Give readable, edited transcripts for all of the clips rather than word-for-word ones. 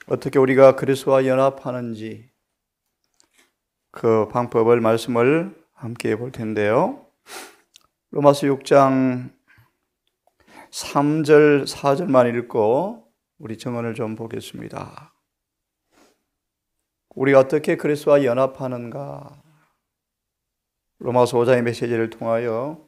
어떻게 우리가 그리스도와 연합하는지 그 방법을 말씀을 함께 볼 텐데요. 로마서 6장 3절 4절만 읽고 우리 정언을 좀 보겠습니다. 우리가 어떻게 그리스도와 연합하는가? 로마서 5장의 메시지를 통하여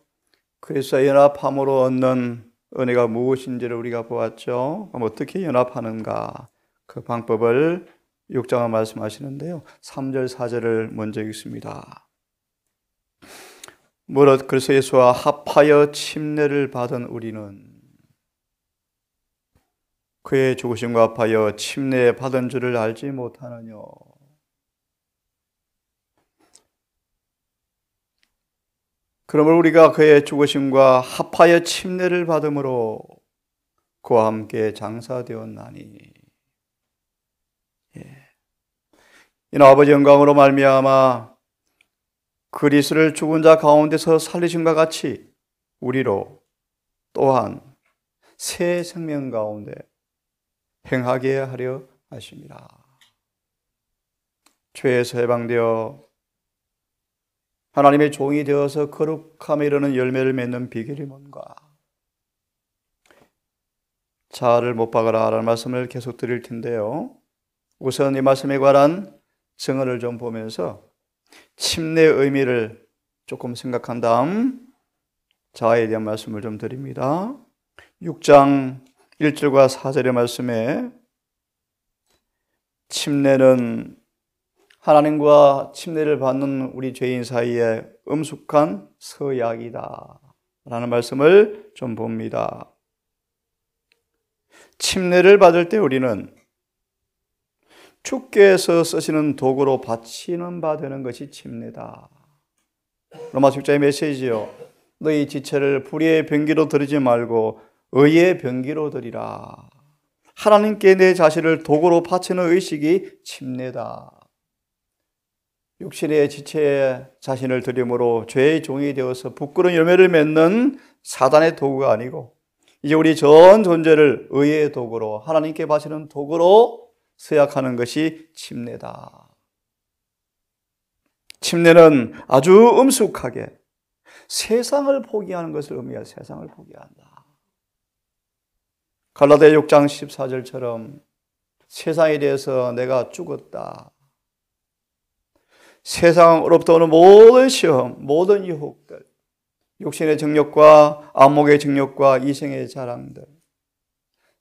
그리스도와 연합함으로 얻는 은혜가 무엇인지를 우리가 보았죠. 그럼 어떻게 연합하는가? 그 방법을 6장은 말씀하시는데요. 3절 4절을 먼저 읽습니다. 무릇 그리스도 예수와 합하여 침례를 받은 우리는 그의 죽으심과 합하여 침례 받은 줄을 알지 못하느뇨. 그러므로 우리가 그의 죽으심과 합하여 침례를 받음으로 그와 함께 장사되었나니. 이는 아버지 영광으로 말미암아 그리스도를 죽은 자 가운데서 살리심과 같이 우리로 또한 새 생명 가운데 행하게 하려 하심이라. 죄에서 해방되어 하나님의 종이 되어서 거룩함에 이르는 열매를 맺는 비결이 뭔가? 자아를 못 박아라 라는 말씀을 계속 드릴 텐데요. 우선 이 말씀에 관한 증언을 좀 보면서 침례의 의미를 조금 생각한 다음 자아에 대한 말씀을 좀 드립니다. 6장 1절과 4절의 말씀에 침례는 하나님과 침례를 받는 우리 죄인 사이에 엄숙한 서약이다 라는 말씀을 좀 봅니다. 침례를 받을 때 우리는 주께서 쓰시는 도구로 바치는 바 되는 것이 침례다. 로마서 6장의 메시지요. 너희 지체를 불의의 병기로 드리지 말고 의의 병기로 드리라. 하나님께 내 자신을 도구로 바치는 의식이 침례다. 육신의 지체에 자신을 드림으로 죄의 종이 되어서 부끄러운 열매를 맺는 사단의 도구가 아니고 이제 우리 전 존재를 의의 도구로 하나님께 바치는 도구로 서약하는 것이 침례다. 침례는 아주 엄숙하게 세상을 포기하는 것을 의미해요. 세상을 포기한다. 갈라디아 6장 14절처럼 세상에 대해서 내가 죽었다. 세상으로부터 오는 모든 시험, 모든 유혹들, 육신의 정욕과 안목의 정욕과 이생의 자랑들,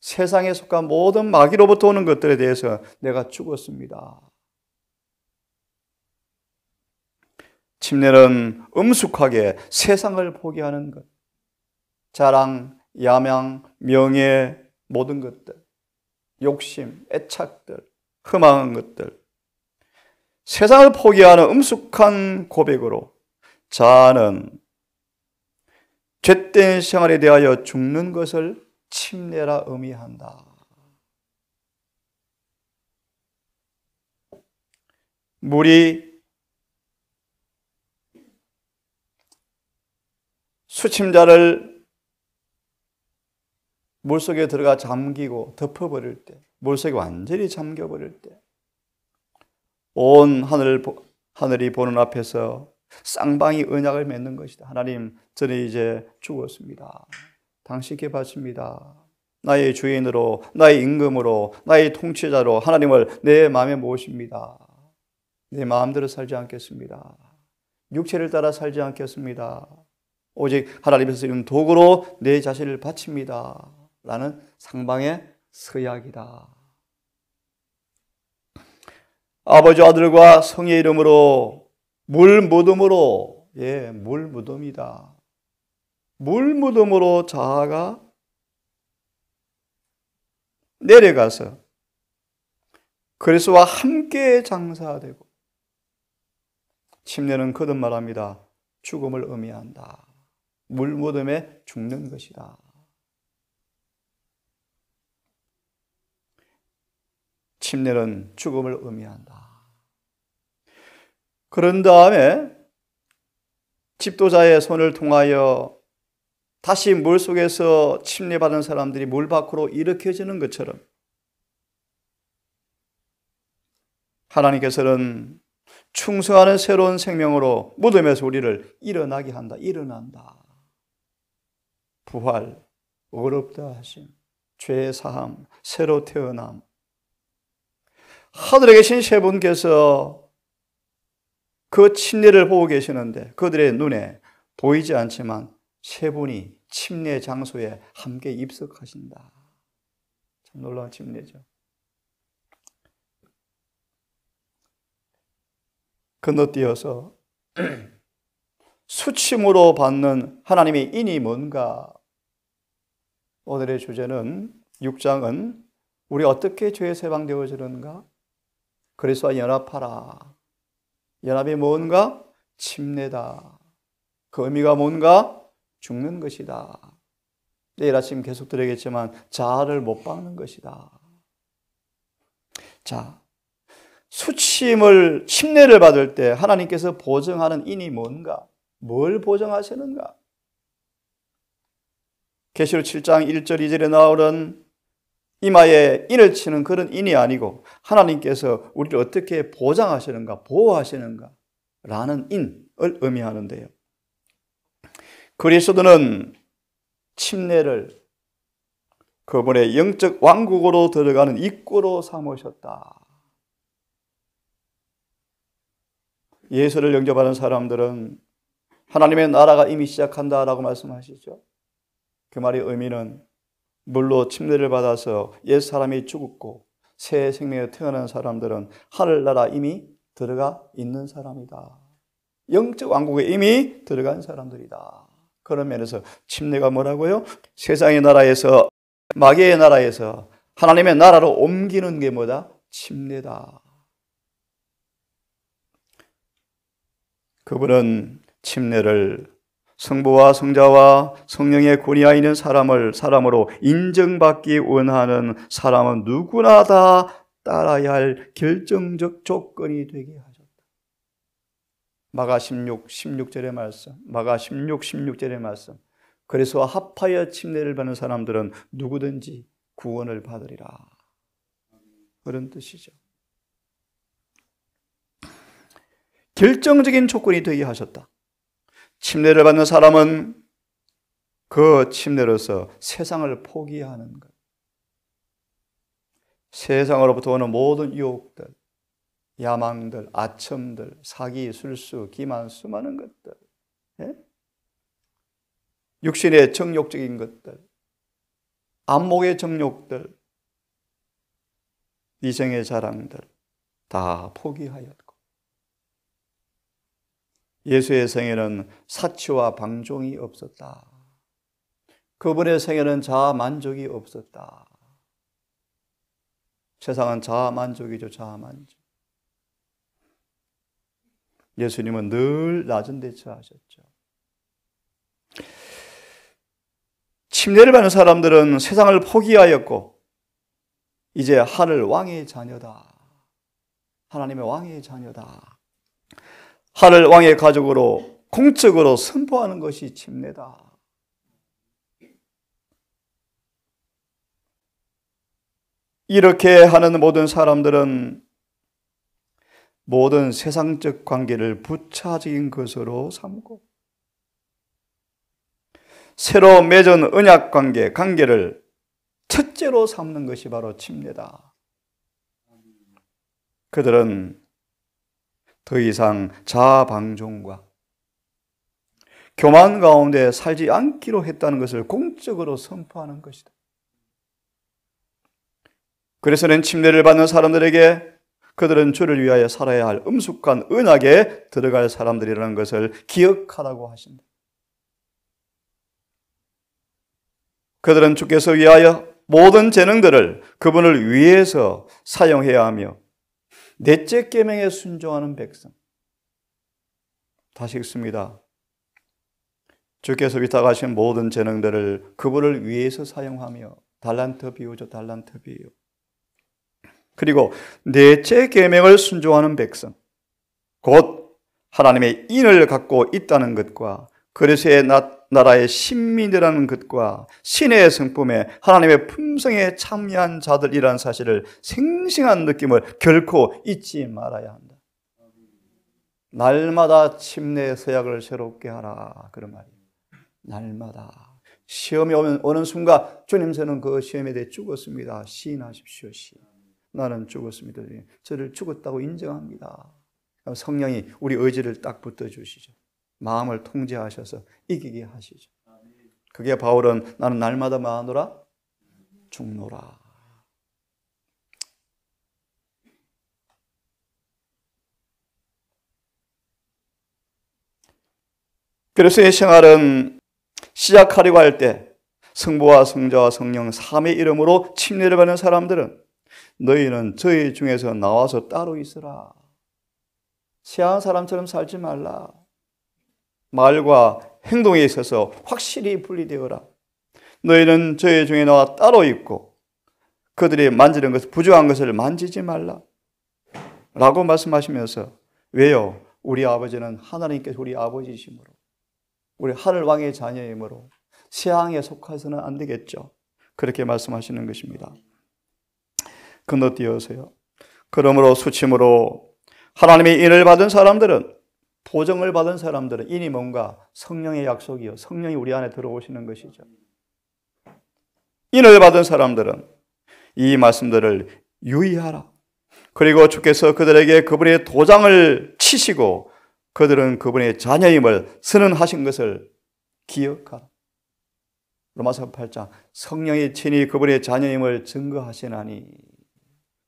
세상에 속한 모든 마귀로부터 오는 것들에 대해서 내가 죽었습니다. 침례는 엄숙하게 세상을 포기하는 것, 자랑, 야망, 명예, 모든 것들, 욕심, 애착들, 흠한 것들, 세상을 포기하는 엄숙한 고백으로 자아는 죄된 생활에 대하여 죽는 것을 침례라 의미한다. 물이 수침자를 물속에 들어가 잠기고 덮어버릴 때, 물속에 완전히 잠겨버릴 때 온 하늘이 보는 앞에서 쌍방이 언약을 맺는 것이다. 하나님, 저는 이제 죽었습니다. 당신께 바칩니다. 나의 주인으로, 나의 임금으로, 나의 통치자로 하나님을 내 마음에 모십니다. 내 마음대로 살지 않겠습니다. 육체를 따라 살지 않겠습니다. 오직 하나님께서 이런 도구로 내 자신을 바칩니다. 라는 상방의 서약이다. 아버지 아들과 성의 이름으로 물 무덤으로, 물 무덤이다. 물 무덤으로 자아가 내려가서 그리스도와 함께 장사되고, 침례는 거듭 말합니다. 죽음을 의미한다. 물 무덤에 죽는 것이다. 침례는 죽음을 의미한다. 그런 다음에 집도자의 손을 통하여 다시 물속에서 침례받은 사람들이 물 밖으로 일으켜지는 것처럼 하나님께서는 충성하는 새로운 생명으로 무덤에서 우리를 일어나게 한다. 일어난다. 부활, 어렵다 하심, 죄 사함, 새로 태어남. 하늘에 계신 세 분께서 그 침례를 보고 계시는데 그들의 눈에 보이지 않지만 세 분이 침례 장소에 함께 입석하신다. 참 놀라운 침례죠. 건너뛰어서 수침으로 받는 하나님의 인이 뭔가. 오늘의 주제는 6장은 우리 어떻게 죄에서 해방되어지는가? 그리스도와 연합하라. 연합이 뭔가? 침례다. 그 의미가 뭔가? 죽는 것이다. 내일 아침 계속 드리겠지만 자아를 못 박는 것이다. 자, 수침을 침례를 받을 때 하나님께서 보정하는 인이 뭔가? 뭘 보정하시는가? 계시록 7장 1절 2절에 나오는 이마에 인을 치는 그런 인이 아니고 하나님께서 우리를 어떻게 보장하시는가, 보호하시는가 라는 인을 의미하는데요. 그리스도는 침례를 그분의 영적 왕국으로 들어가는 입구로 삼으셨다. 예수를 영접하는 사람들은 하나님의 나라가 이미 시작한다라고 말씀하시죠. 그 말의 의미는 물로 침례를 받아서 옛 사람이 죽었고 새 생명에 태어난 사람들은 하늘나라 이미 들어가 있는 사람이다. 영적 왕국에 이미 들어간 사람들이다. 그런 면에서 침례가 뭐라고요? 세상의 나라에서 마귀의 나라에서 하나님의 나라로 옮기는 게 뭐다? 침례다. 그분은 침례를 성부와 성자와 성령의 권위가 있는 사람으로 인정받기 원하는 사람은 누구나 다 따라야 할 결정적 조건이 되게 하셨다. 마가 16, 16절의 말씀, 마가 16, 16절의 말씀. 그래서 합하여 침례를 받는 사람들은 누구든지 구원을 받으리라. 그런 뜻이죠. 결정적인 조건이 되게 하셨다. 침례를 받는 사람은 그 침례로서 세상을 포기하는 것. 세상으로부터 오는 모든 유혹들, 야망들, 아첨들, 사기, 술수, 기만, 수많은 것들, 예? 육신의 정욕적인 것들, 안목의 정욕들, 이생의 자랑들 다 포기하였고 예수의 생애는 사치와 방종이 없었다. 그분의 생애는 자아만족이 없었다. 세상은 자아만족이죠. 자아만족. 예수님은 늘 낮은 데 처하셨죠. 침례를 받는 사람들은 세상을 포기하였고 이제 하늘 왕의 자녀다. 하나님의 왕의 자녀다. 하늘 왕의 가족으로 공적으로 선포하는 것이 침례다. 이렇게 하는 모든 사람들은 모든 세상적 관계를 부차적인 것으로 삼고 새로 맺은 언약 관계를 첫째로 삼는 것이 바로 침례다. 그들은 더 이상 자아방종과 교만 가운데 살지 않기로 했다는 것을 공적으로 선포하는 것이다. 그래서는 침례를 받는 사람들에게 그들은 주를 위하여 살아야 할 엄숙한 언약에 들어갈 사람들이라는 것을 기억하라고 하신다. 그들은 주께서 위하여 모든 재능들을 그분을 위해서 사용해야 하며 넷째 계명에 순종하는 백성. 다시 읽습니다. 주께서 위탁하신 모든 재능들을 그분을 위해서 사용하며 달란트 비유죠. 달란트 비유. 그리고 넷째 계명을 순종하는 백성. 곧 하나님의 인을 갖고 있다는 것과 그리스의 나라의 신민이라는 것과 신의 성품에 하나님의 품성에 참여한 자들이라는 사실을 생생한 느낌을 결코 잊지 말아야 한다. 날마다 침례의 서약을 새롭게 하라, 그런 말이에요. 날마다. 시험이 오는 순간 주님께서는 그 시험에 대해 죽었습니다. 시인하십시오. 나는 죽었습니다. 저를 죽었다고 인정합니다. 성령이 우리 의지를 딱 붙어주시죠. 마음을 통제하셔서 이기게 하시죠. 그게 바울은 나는 날마다 마노라 죽노라. 그래서 이 생활은 시작하려고 할 때 성부와 성자와 성령 삼의 이름으로 침례를 받는 사람들은 너희는 저희 중에서 나와서 따로 있으라. 세상 사람처럼 살지 말라. 말과 행동에 있어서 확실히 분리되어라. 너희는 저희 중에 나와 따로 있고 그들이 만지는 것, 부정한 것을 만지지 말라 라고 말씀하시면서, 왜요? 우리 아버지는 하나님께서 우리 아버지이시므로, 우리 하늘왕의 자녀이므로 세상에 속해서는 안 되겠죠. 그렇게 말씀하시는 것입니다. 건너뛰어서요. 그러므로 수침으로 하나님의 인을 받은 사람들은, 보정을 받은 사람들은, 인이 뭔가 성령의 약속이요, 성령이 우리 안에 들어오시는 것이죠. 인을 받은 사람들은 이 말씀들을 유의하라. 그리고 주께서 그들에게 그분의 도장을 치시고 그들은 그분의 자녀임을 선언하신 것을 기억하라. 로마서 8장, 성령이 친히 그분의 자녀임을 증거하시나니.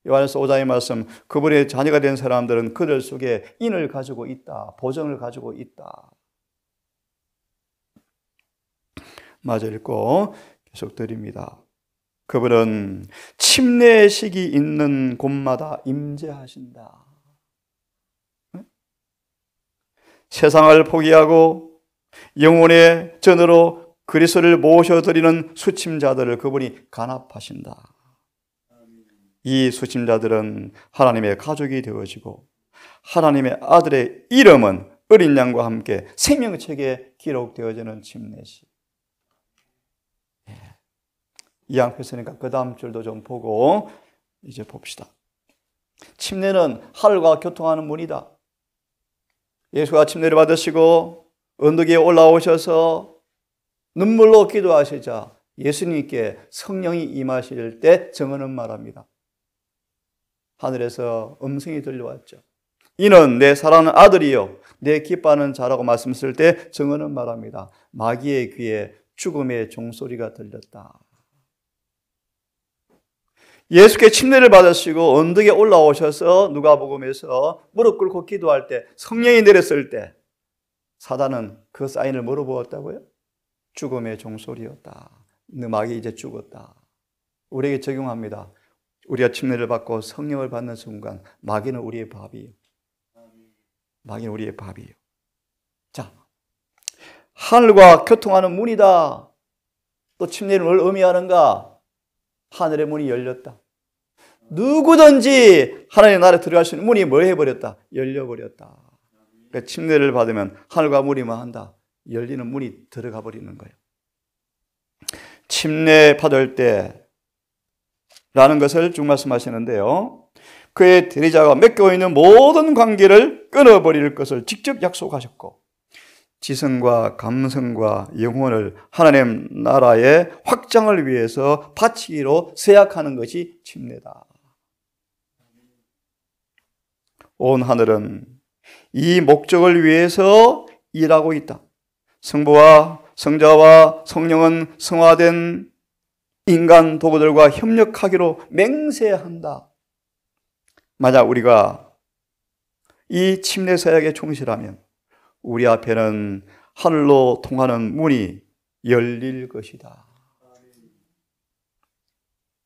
요한에서 5장의 말씀, 그분의 자녀가 된 사람들은 그들 속에 인을 가지고 있다, 보정을 가지고 있다. 마저 읽고 계속 드립니다. 그분은 침례식이 있는 곳마다 임재하신다. 세상을 포기하고 영혼의 전으로 그리스도를 모셔드리는 수침자들을 그분이 간합하신다. 이 수침자들은 하나님의 가족이 되어지고 하나님의 아들의 이름은 어린 양과 함께 생명책에 기록되어지는 침례식. 이양표서니까 그 다음 줄도 좀 보고 이제 봅시다. 침례는 하늘과 교통하는 문이다. 예수가 침례를 받으시고 언덕 위에 올라오셔서 눈물로 기도하시자 예수님께 성령이 임하실 때 증언은 말합니다. 하늘에서 음성이 들려왔죠. 이는 내 사랑하는 아들이요 내 기뻐하는 자라고 말씀했을 때 증언은 말합니다. 마귀의 귀에 죽음의 종소리가 들렸다. 예수께 침례를 받으시고 언덕에 올라오셔서 누가복음에서 무릎 꿇고 기도할 때, 성령이 내렸을 때 사단은 그 사인을 뭐로 보았다고요? 죽음의 종소리였다. 마귀 이제 죽었다. 우리에게 적용합니다. 우리가 침례를 받고 성령을 받는 순간 마귀는 우리의 밥이에요. 마귀는 우리의 밥이에요. 자, 하늘과 교통하는 문이다. 또 침례는 뭘 의미하는가? 하늘의 문이 열렸다. 누구든지 하나님의 나라에 들어갈 수 있는 문이 뭘 해버렸다? 열려버렸다. 그러니까 침례를 받으면 하늘과 문이만 한다. 열리는 문이 들어가 버리는 거예요. 침례 받을 때라는 것을 쭉 말씀하시는데요. 그의 대리자가 맺고 있는 모든 관계를 끊어버릴 것을 직접 약속하셨고 지성과 감성과 영혼을 하나님 나라의 확장을 위해서 바치기로 서약하는 것이 침례다. 온 하늘은 이 목적을 위해서 일하고 있다. 성부와 성자와 성령은 성화된 인간 도구들과 협력하기로 맹세한다. 만약 우리가 이 침례 서약에 충실하면 우리 앞에는 하늘로 통하는 문이 열릴 것이다.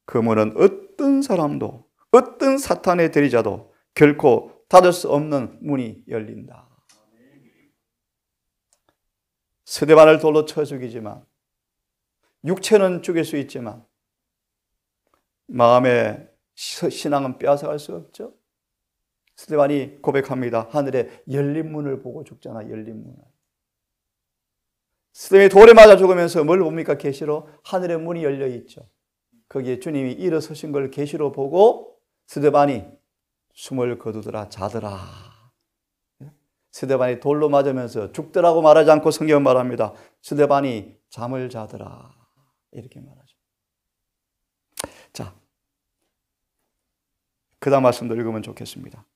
그 문은 어떤 사람도, 어떤 사탄의 대리자도 결코 닫을 수 없는 문이 열린다. 스데반을 돌로 쳐 죽이지만, 육체는 죽일 수 있지만 마음의 신앙은 빼앗아갈 수 없죠. 스데반이 고백합니다. 하늘에 열린 문을 보고 죽잖아. 열린 문을. 스데반이 돌에 맞아 죽으면서 뭘 봅니까? 계시로 하늘의 문이 열려 있죠. 거기에 주님이 일어서신 걸 계시로 보고 스데반이 숨을 거두더라 자더라. 스데반이 돌로 맞으면서 죽더라고 말하지 않고 성경은 말합니다. 스데반이 잠을 자더라 이렇게 말하죠. 자, 그 다음 말씀도 읽으면 좋겠습니다.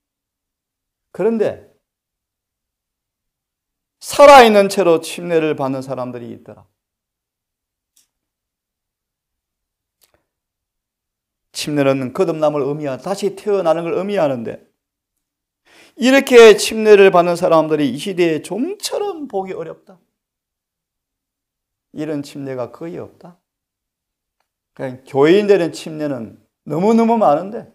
그런데 살아있는 채로 침례를 받는 사람들이 있더라. 침례는 거듭남을 의미하는, 다시 태어나는 걸 의미하는데 이렇게 침례를 받는 사람들이 이 시대에 좀처럼 보기 어렵다. 이런 침례가 거의 없다. 그냥 교인 되는 침례는 너무너무 많은데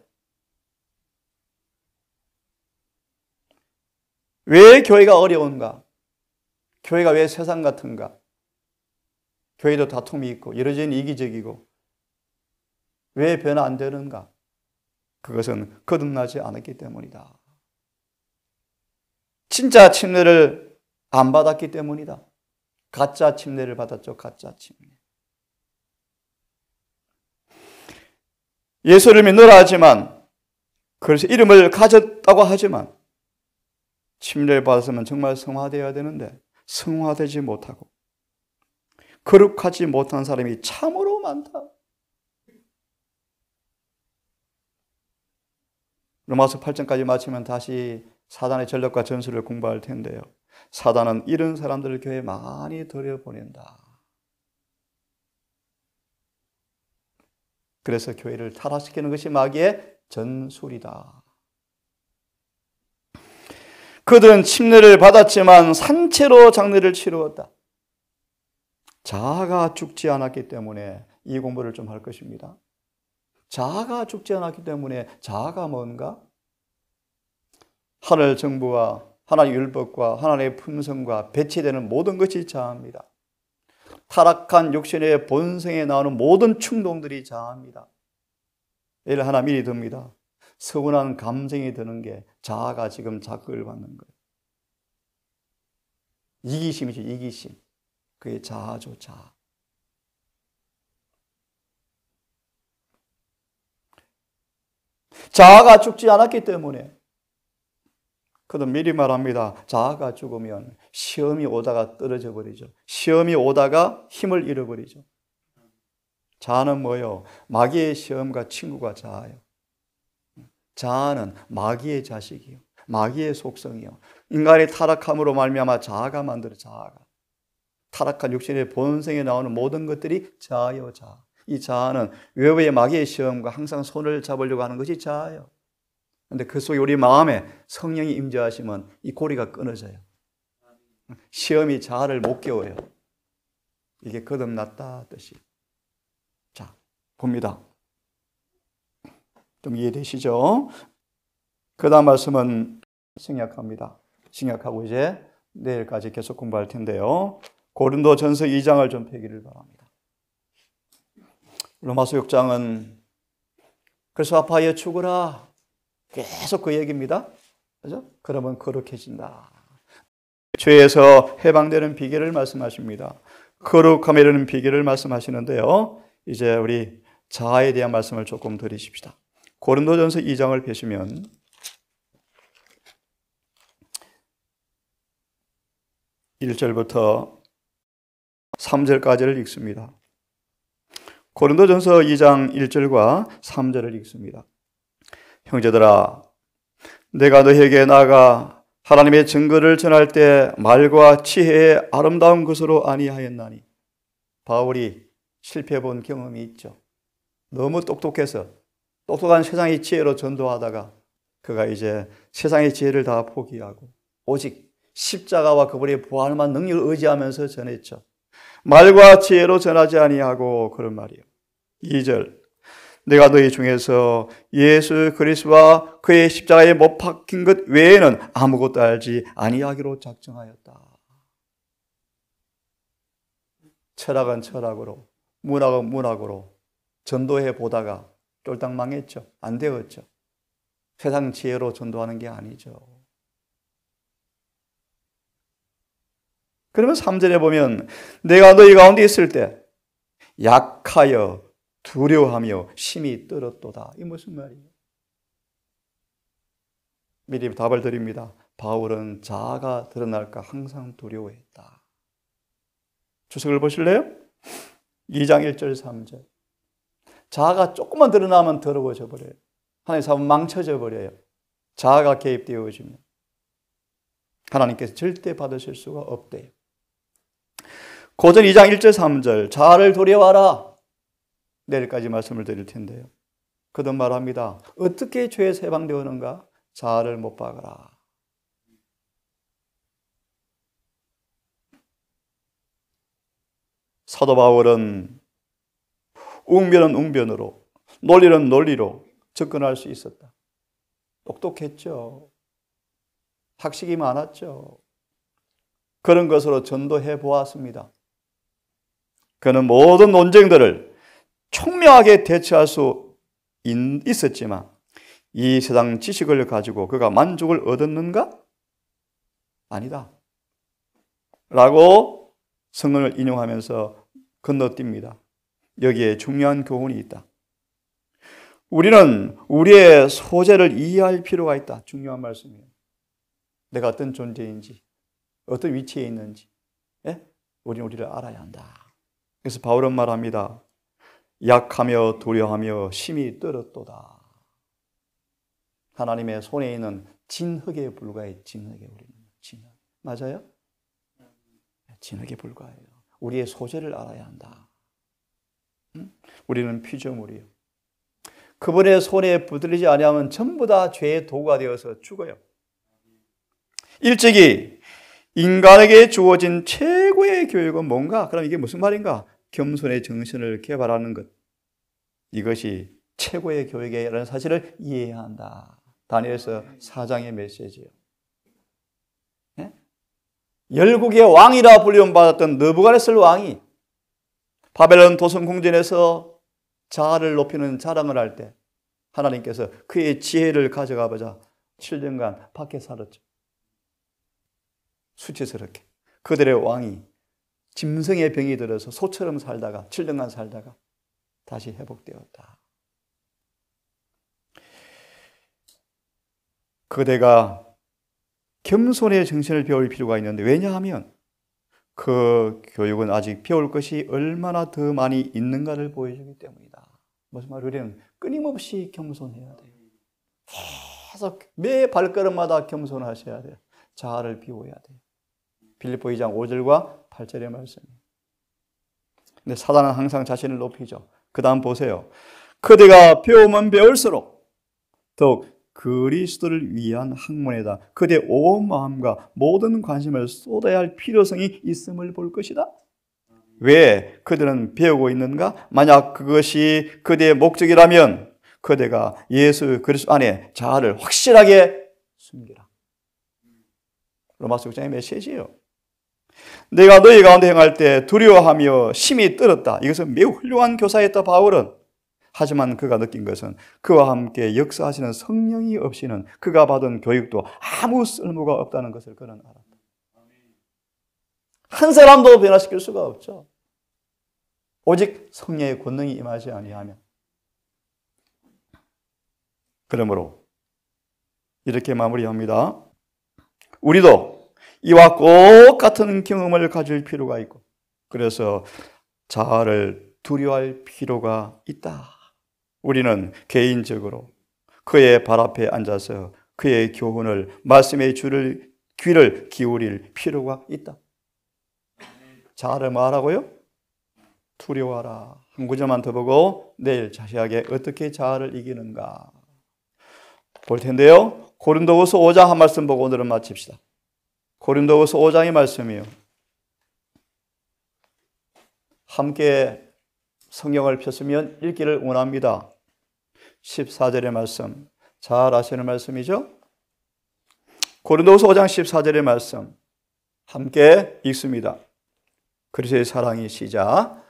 왜 교회가 어려운가? 교회가 왜 세상 같은가? 교회도 다툼이 있고 여러저는 이기적이고 왜 변화 안 되는가? 그것은 거듭나지 않았기 때문이다. 진짜 침례를 안 받았기 때문이다. 가짜 침례를 받았죠. 가짜 침례. 예수를 믿노라 하지만 그래서 이름을 가졌다고 하지만 침례를 받았으면 정말 성화되어야 되는데 성화되지 못하고 거룩하지 못한 사람이 참으로 많다. 로마서 8장까지 마치면 다시 사단의 전력과 전술을 공부할 텐데요. 사단은 이런 사람들을 교회에 많이 들여보낸다. 그래서 교회를 타락시키는 것이 마귀의 전술이다. 그들은 침례를 받았지만 산채로 장례를 치루었다. 자아가 죽지 않았기 때문에 이 공부를 좀 할 것입니다. 자아가 죽지 않았기 때문에 자아가 뭔가? 하늘 정부와 하나님의 율법과 하나님의 품성과 배치되는 모든 것이 자아입니다. 타락한 육신의 본성에 나오는 모든 충동들이 자아입니다. 예를 하나 미리 듭니다. 서운한 감정이 드는 게 자아가 지금 자극을 받는 거예요. 이기심이죠. 이기심. 그게 자아죠. 자아. 자아가 죽지 않았기 때문에 그도 미리 말합니다. 자아가 죽으면 시험이 오다가 떨어져 버리죠. 시험이 오다가 힘을 잃어버리죠. 자아는 뭐예요? 마귀의 시험과 친구가 자아예요. 자아는 마귀의 자식이요. 마귀의 속성이요. 인간의 타락함으로 말미암아 자아가 만들어 자아가. 타락한 육신의 본성에 나오는 모든 것들이 자아요. 자아. 이 자아는 외부의 마귀의 시험과 항상 손을 잡으려고 하는 것이 자아예요. 그런데 그 속에 우리 마음에 성령이 임재하시면 이 고리가 끊어져요. 시험이 자아를 못 깨워요. 이게 거듭났다 뜻이. 자, 봅니다. 좀 이해되시죠? 그 다음 말씀은 생략합니다. 생략하고 이제 내일까지 계속 공부할 텐데요. 고린도전서 2장을 좀 펴기를 바랍니다. 로마서 6장은 그래서 아파하여 죽으라. 계속 그 얘기입니다. 그죠? 그러면 거룩해진다. 죄에서 해방되는 비결을 말씀하십니다. 거룩함에 이르는 비결을 말씀하시는데요. 이제 우리 자아에 대한 말씀을 조금 드리십시다. 고린도전서 2장을 펴시면 (1절부터) 3절까지를 읽습니다. 고린도전서 2장 1절과 3절을 읽습니다. 형제들아, 내가 너희에게 나아가 하나님의 증거를 전할 때 말과 지혜의 아름다운 것으로 아니하였나니. 바울이 실패해본 경험이 있죠. 너무 똑똑해서 똑똑한 세상의 지혜로 전도하다가 그가 이제 세상의 지혜를 다 포기하고 오직 십자가와 그분의 부활만 능력을 의지하면서 전했죠. 말과 지혜로 전하지 아니하고 그런 말이에요. 2절, 내가 너희 중에서 예수 그리스도와 그의 십자가에 못 박힌 것 외에는 아무것도 알지 아니하기로 작정하였다. 철학은 철학으로, 문학은 문학으로 전도해 보다가 쫄딱 망했죠. 안 되었죠. 세상 지혜로 전도하는 게 아니죠. 그러면 3절에 보면 내가 너희 가운데 있을 때 약하여 두려워하며 심히 떨었도다. 이게 무슨 말이에요? 미리 답을 드립니다. 바울은 자아가 드러날까 항상 두려워했다. 주석을 보실래요? 2장 1절 3절. 자아가 조금만 드러나면 더러워져 버려요. 하나님 사람 망쳐져 버려요. 자아가 개입되어지면 하나님께서 절대 받으실 수가 없대요. 고전 2장 1절 3절 자아를 두려워하라. 내일까지 말씀을 드릴 텐데요. 그런 말합니다. 어떻게 죄에서 해방되었는가? 자아를 못 박아라. 사도 바울은 웅변은 웅변으로, 논리는 논리로 접근할 수 있었다. 똑똑했죠. 학식이 많았죠. 그런 것으로 전도해 보았습니다. 그는 모든 논쟁들을 총명하게 대처할 수 있었지만 이 세상 지식을 가지고 그가 만족을 얻었는가? 아니다. 라고 성경을 인용하면서 건너뜁니다. 여기에 중요한 교훈이 있다. 우리는 우리의 소재를 이해할 필요가 있다. 중요한 말씀이에요. 내가 어떤 존재인지, 어떤 위치에 있는지, 우리는 우리를 알아야 한다. 그래서 바울은 말합니다. 약하며 두려워하며 심히 떨었도다. 하나님의 손에 있는 진흙에 불과해. 진흙에 우리는 진흙. 맞아요? 진흙에 불과해요. 우리의 소재를 알아야 한다. 우리는 피조물이요. 그분의 손에 붙들리지 아니하면 전부 다 죄의 도구가 되어서 죽어요. 일찍이 인간에게 주어진 최고의 교육은 뭔가? 그럼 이게 무슨 말인가? 겸손의 정신을 개발하는 것. 이것이 최고의 교육이라는 사실을 이해해야 한다. 다니엘서 4장의 메시지예요. 네? 열국의 왕이라 불림받았던 느부갓네살 왕이 바벨론 도성궁전에서 자아를 높이는 자랑을 할 때 하나님께서 그의 지혜를 가져가 보자 7년간 밖에 살았죠. 수치스럽게. 그들의 왕이 짐승의 병이 들어서 소처럼 살다가 7년간 살다가 다시 회복되었다. 그대가 겸손의 정신을 배울 필요가 있는데 왜냐하면 그 교육은 아직 배울 것이 얼마나 더 많이 있는가를 보여주기 때문이다. 무슨 말이에요? 우리는 끊임없이 겸손해야 돼요. 계속 매 발걸음마다 겸손하셔야 돼요. 자아를 비워야 돼요. 빌립보 2장 5절과 8절의 말씀이에요. 근데 사단은 항상 자신을 높이죠. 그 다음 보세요. 그대가 배우면 배울수록 더욱 그리스도를 위한 학문에다 그대의 온 마음과 모든 관심을 쏟아야 할 필요성이 있음을 볼 것이다. 왜 그들은 배우고 있는가? 만약 그것이 그대의 목적이라면 그대가 예수 그리스도 안에 자아를 확실하게 숨기라. 로마서 6장의 메시지예요. 내가 너희 가운데 행할 때 두려워하며 심히 떨었다. 이것은 매우 훌륭한 교사였다 바울은. 하지만 그가 느낀 것은 그와 함께 역사하시는 성령이 없이는 그가 받은 교육도 아무 쓸모가 없다는 것을 그는 알았다. 한 사람도 변화시킬 수가 없죠. 오직 성령의 권능이 임하지 아니하면. 그러므로 이렇게 마무리합니다. 우리도 이와 똑같은 경험을 가질 필요가 있고 그래서 자아를 두려워할 필요가 있다. 우리는 개인적으로 그의 발 앞에 앉아서 그의 교훈을 말씀의 귀를 기울일 필요가 있다. 자아를 뭐하라고요? 두려워하라. 한 구절만 더 보고 내일 자세하게 어떻게 자아를 이기는가 볼 텐데요. 고린도후서 5장 한 말씀 보고 오늘은 마칩시다. 고린도후서 5장의 말씀이에요. 함께 성경을 폈으면 읽기를 원합니다. 14절의 말씀, 잘 아시는 말씀이죠? 고린도후서 5장 14절의 말씀 함께 읽습니다. 그리스도의 사랑이 시작.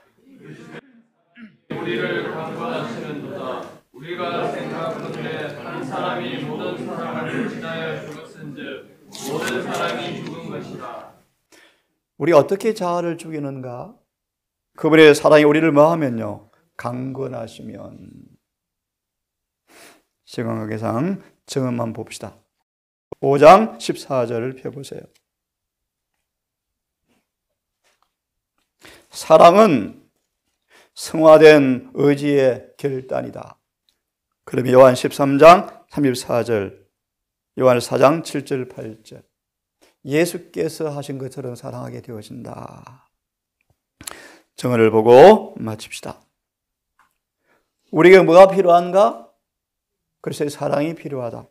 우리를 강구하시는도다. 우리가 생각하건대 한 사람이 모든 사람을 지나여 죽었은즉 모든 사람이 죽은 것이다. 우리 어떻게 자아를 죽이는가? 그분의 사랑이 우리를 뭐하면요? 강건하시면. 시간관계상 정언만 봅시다. 5장 14절을 펴보세요. 사랑은 승화된 의지의 결단이다. 그럼 요한 13장 34절, 요한 4장 7절 8절. 예수께서 하신 것처럼 사랑하게 되어진다. 정언을 보고 마칩시다. 우리에게 뭐가 필요한가? 그래서 사랑이 필요하다.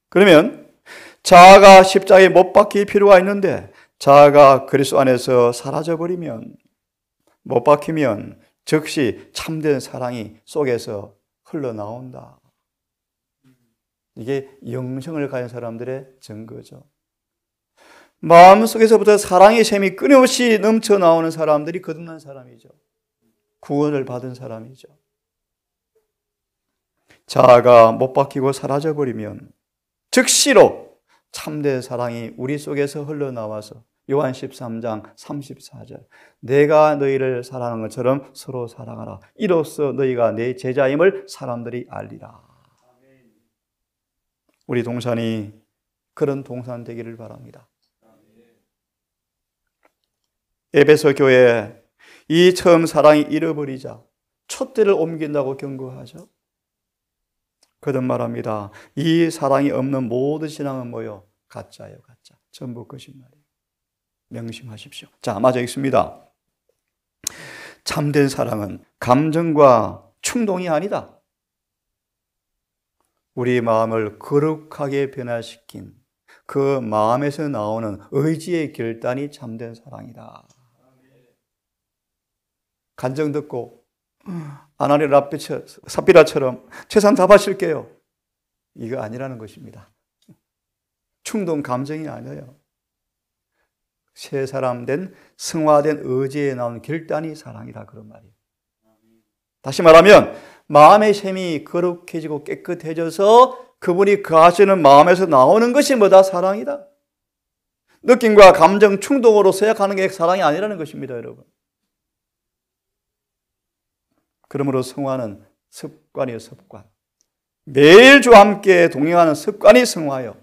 그러면 자아가 십자가에 못 박힐 필요가 있는데 자아가 그리스도 안에서 사라져버리면, 못 박히면 즉시 참된 사랑이 속에서 흘러나온다. 이게 영성을 가진 사람들의 증거죠. 마음속에서부터 사랑의 샘이 끊임없이 넘쳐나오는 사람들이 거듭난 사람이죠. 구원을 받은 사람이죠. 자아가 못 박히고 사라져버리면 즉시로 참된 사랑이 우리 속에서 흘러나와서 요한 13장 34절, 내가 너희를 사랑하는 것처럼 서로 사랑하라. 이로써 너희가 내 제자임을 사람들이 알리라. 우리 동산이 그런 동산 되기를 바랍니다. 에베소 교회 이 처음 사랑이 잃어버리자 촛대를 옮긴다고 경고하죠. 거듭 말합니다. 이 사랑이 없는 모든 신앙은 뭐요? 가짜예요, 가짜. 전부 거짓말이에요. 명심하십시오. 자, 맞아 있습니다. 참된 사랑은 감정과 충동이 아니다. 우리 마음을 거룩하게 변화시킨 그 마음에서 나오는 의지의 결단이 참된 사랑이다. 간정 듣고 아나니아 삽비라처럼 재산 다 바칠게요. 이거 아니라는 것입니다. 충동 감정이 아니에요. 새 사람 된 승화된 의지에 나온 결단이 사랑이다, 그런 말이에요. 다시 말하면 마음의 샘이 거룩해지고 깨끗해져서 그분이 거하시는 마음에서 나오는 것이 뭐다? 사랑이다. 느낌과 감정, 충동으로 생각하는 게 사랑이 아니라는 것입니다, 여러분. 그러므로 성화는 습관이에요, 습관. 매일 주와 함께 동행하는 습관이 성화예요.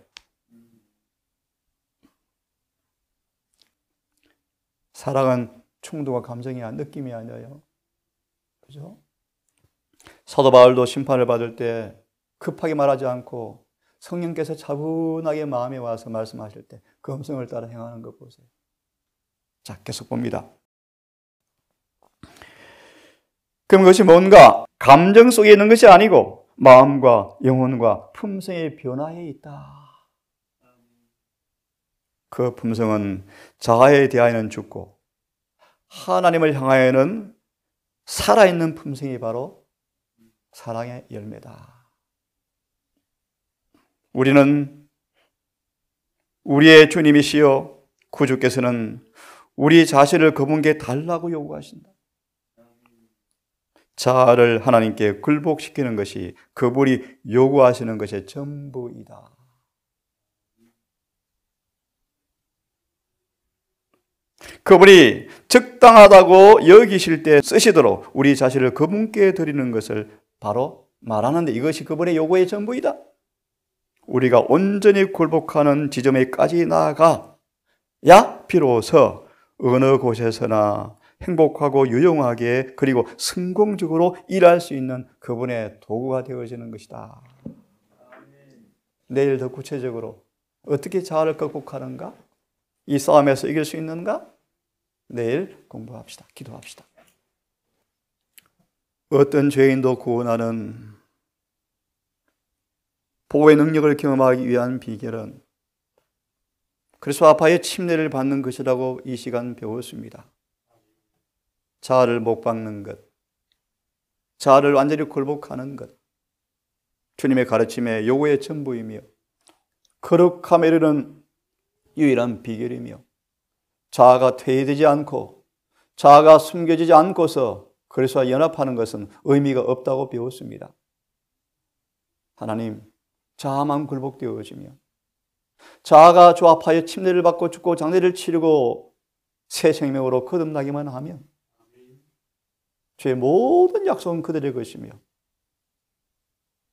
사랑은 충동과 감정이 아니라 느낌이 아니에요. 그죠? 사도 바울도 심판을 받을 때 급하게 말하지 않고 성령께서 차분하게 마음에 와서 말씀하실 때 그 음성을 따라 행하는 것 보세요. 자, 계속 봅니다. 그럼 그것이 뭔가? 감정 속에 있는 것이 아니고 마음과 영혼과 품성의 변화에 있다. 그 품성은 자아에 대하여는 죽고 하나님을 향하여는 살아있는 품성이 바로 사랑의 열매다. 우리는 우리의 주님이시여 구주께서는 우리 자신을 그분께 달라고 요구하신다. 자아를 하나님께 굴복시키는 것이 그분이 요구하시는 것의 전부이다. 그분이 적당하다고 여기실 때 쓰시도록 우리 자신을 그분께 드리는 것을 바로 말하는데 이것이 그분의 요구의 전부이다. 우리가 온전히 굴복하는 지점에까지 나아가야 비로소 어느 곳에서나 행복하고 유용하게 그리고 성공적으로 일할 수 있는 그분의 도구가 되어지는 것이다. 내일 더 구체적으로 어떻게 자아를 극복하는가? 이 싸움에서 이길 수 있는가? 내일 공부합시다. 기도합시다. 어떤 죄인도 구원하는 보호의 능력을 경험하기 위한 비결은 그리스도 아파의 침례를 받는 것이라고 이 시간 배웠습니다. 자아를 못 박는 것, 자아를 완전히 굴복하는 것, 주님의 가르침의 요구의 전부이며 거룩함에 이르는 유일한 비결이며 자아가 퇴해되지 않고 자아가 숨겨지지 않고서 그리스도와 연합하는 것은 의미가 없다고 배웠습니다. 하나님, 자아만 굴복되어지며 자아가 조합하여 침례를 받고 죽고 장례를 치르고 새 생명으로 거듭나기만 하면 주의 모든 약속은 그들의 것이며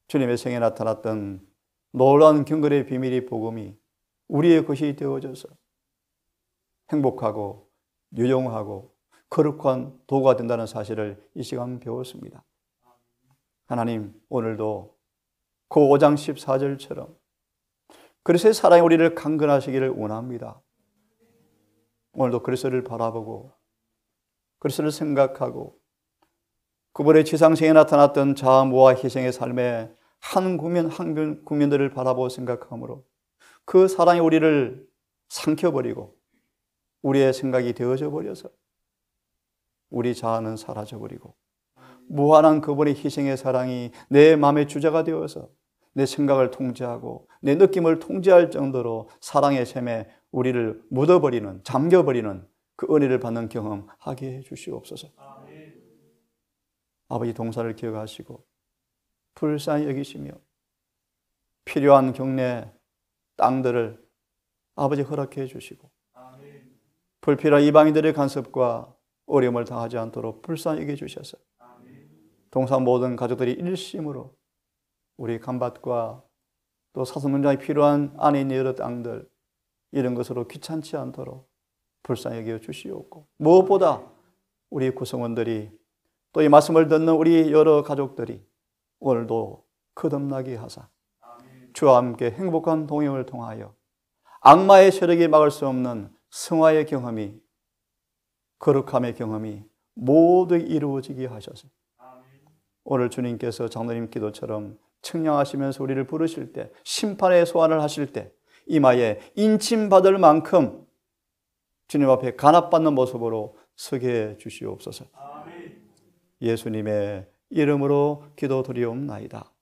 주님의 생에 나타났던 놀라운 경건의 비밀이 복음이 우리의 것이 되어져서 행복하고 유용하고 거룩한 도구가 된다는 사실을 이 시간 배웠습니다. 하나님, 오늘도 그 5장 14절처럼 그리스도의 사랑이 우리를 강건하시기를 원합니다. 오늘도 그리스도를 바라보고 그리스도를 생각하고 그분의 지상생에 나타났던 자아무와 희생의 삶에 한 국민들을 바라보고 생각하므로 그 사랑이 우리를 삼켜버리고 우리의 생각이 되어져 버려서 우리 자아는 사라져버리고 무한한 그분의 희생의 사랑이 내 마음의 주자가 되어서 내 생각을 통제하고 내 느낌을 통제할 정도로 사랑의 샘에 우리를 묻어버리는, 잠겨버리는 그 은혜를 받는 경험하게 해주시옵소서. 아버지 동사를 기억하시고 불쌍히 여기시며 필요한 경내 땅들을 아버지 허락해 주시고 불필요한 이방인들의 간섭과 어려움을 당하지 않도록 불쌍히 여겨주셔서 동사 모든 가족들이 일심으로 우리 간밭과 또 사슴문장이 필요한 안에 있는 여러 땅들 이런 것으로 귀찮지 않도록 불쌍히 여겨 주시옵고 무엇보다 우리 구성원들이 또 이 말씀을 듣는 우리 여러 가족들이 오늘도 거듭나게 하사 주와 함께 행복한 동행을 통하여 악마의 세력이 막을 수 없는 성화의 경험이 거룩함의 경험이 모두 이루어지게 하셔서 오늘 주님께서 장로님 기도처럼 청량하시면서 우리를 부르실 때 심판의 소환을 하실 때 이마에 인침받을 만큼 주님 앞에 간합받는 모습으로 서게 해 주시옵소서. 예수님의 이름으로 기도드리옵나이다.